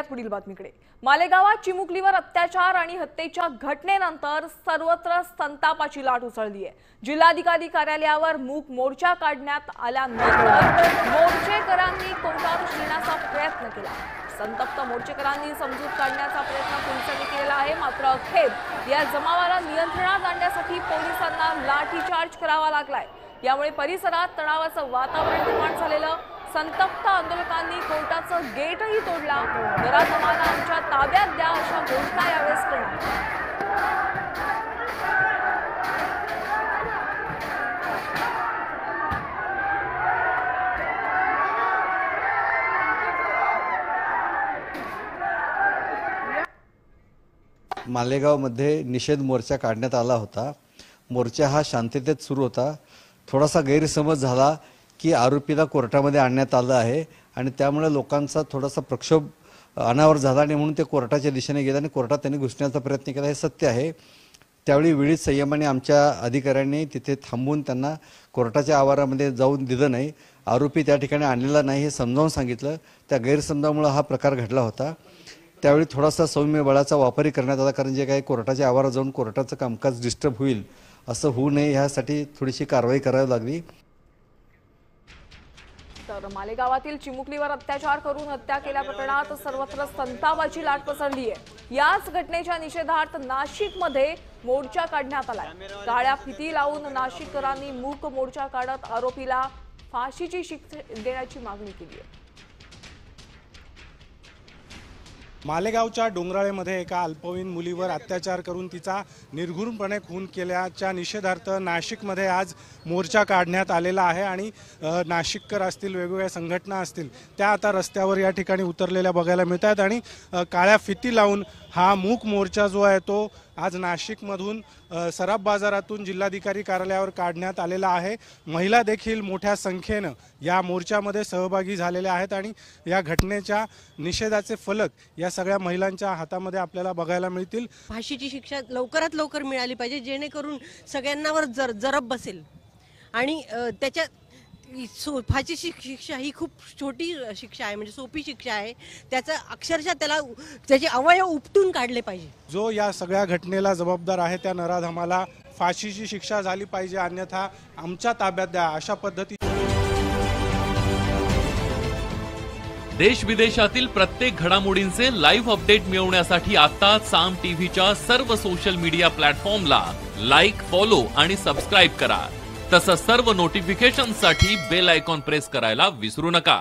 पुढील बातमीकडे। मालेगावात चिमुकलीवर अत्याचार आणि हत्येच्या घटनेनंतर सर्वत्र संतापाची लाट उसळली आहे। जिल्हाधिकारी कार्यालयावर मूक मोर्चा काढण्यात आल्यानंतर मोर्चेकरांनी कोर्टात नेण्याचा प्रयत्न केला। संतप्त मोर्चेकरांनी समजूत काढण्याचा प्रयत्न पोलिसांनी केला आहे, मात्र अखेर या जमावाला नियंत्रणात आणण्यासाठी पोलिसांना लाठीचार्ज करावा लागलाय। यामुळे परिसरात तणावाचं वातावरण निर्माण झालेलं। संतप्त आंदोलकांनी कोर्टाचं गेटही तोडला। नराधमांना आमच्या ताब्यात द्या अशा घोषणा यावेळेस करण्यात आल्या। मालेगावमध्ये निषेध मोर्चा काढण्यात आला होता। मोर्चा हा शांततेत सुरू होता। थोडासा गैरसमज झाला की आरोपीला कोर्टामध्ये आणण्यात आलं आहे आणि त्यामुळे लोकांचा थोडासा प्रक्षोभ अनावर झाला आणि म्हणून ते कोर्टाच्या दिशेने गेले आणि कोर्टात त्यांनी घुसण्याचा प्रयत्न केला, हे सत्य आहे। त्यावेळी वेळीच संयमाने आमच्या अधिकाऱ्यांनी तिथे थांबून त्यांना कोर्टाच्या आवारामध्ये जाऊन दिलं नाही। आरोपी त्या ठिकाणी आणलेला नाही हे समजावून सांगितलं। त्या गैरसमजामुळे हा प्रकार घडला होता। त्यावेळी थोडासा सौम्य बळाचा वापरही करण्यात आला, कारण जे काही कोर्टाच्या आवारात जाऊन कोर्टाचं कामकाज डिस्टर्ब होईल असं होऊ नये यासाठी थोडीशी कारवाई करावी लागली। तर मालेगावातील चिमुकलीवर अत्याचार करून हत्या केल्या प्रकरणात सर्वत्र संतापाची लाट पसरली आहे। याच घटनेच्या निषेधार्थ नाशिकमध्ये मोर्चा काढण्यात आलाय। काळ्या फिती लावून नाशिककरांनी मूक मोर्चा काढत आरोपीला फाशीची शिक्षा देण्याची मागणी केली आहे। मालेगावच्या डोंगराळेमध्ये एका अल्पवयीन मुलीवर अत्याचार करून तिचा निर्घृणपणे खून केल्याच्या निषेधार्थ नाशिकमध्ये आज मोर्चा काढण्यात आलेला आहे आणि नाशिककर असतील, वेगवेगळ्या संघटना असतील, त्या आता रस्त्यावर या ठिकाणी उतरलेल्या बघायला मिळतात आणि काळ्या फिती लावून हा मूक मोर्चा जो आहे तो आज नाशिकमधून सराफ बाजारातून जिल्हाधिकारी कार्यालयावर काढण्यात आलेला आहे। महिला देखील मोठ्या संख्येने या मोर्चामध्ये सहभागी झालेल्या आहेत आणि या घटनेच्या निषेधाचे फलक या सगळ्या महिलांच्या हातामध्ये आपल्याला बघायला मिळतील। फाशीची शिक्षा लवकरात लवकर मिळाली पाहिजे, जेणेकरून सगळ्यांनावर जरब बसेल आणि त्याच्या फाशीची शिक्षा ही खूप छोटी शिक्षा आहे, म्हणजे सोपी शिक्षा आहे। त्याचा अक्षरशः त्याचे अवयव उपटून काढले पाहिजे। जो या सगळ्या घटनेला जबाबदार आहे त्या नराधमाला फाशीची शिक्षा झाली पाहिजे, अन्यथा आमच्या ताब्यात द्या अशा पद्धती। देश विदेशातील प्रत्येक घडामोडींचे लाईव्ह अपडेट मिळवण्यासाठी आता साम टीव्हीच्या सर्व सोशल मीडिया प्लॅटफॉर्मला लाईक, फॉलो आणि सबस्क्राईब करा। तसंच सर्व नोटिफिकेशनसाठी बेल आयकॉन प्रेस करायला विसरू नका।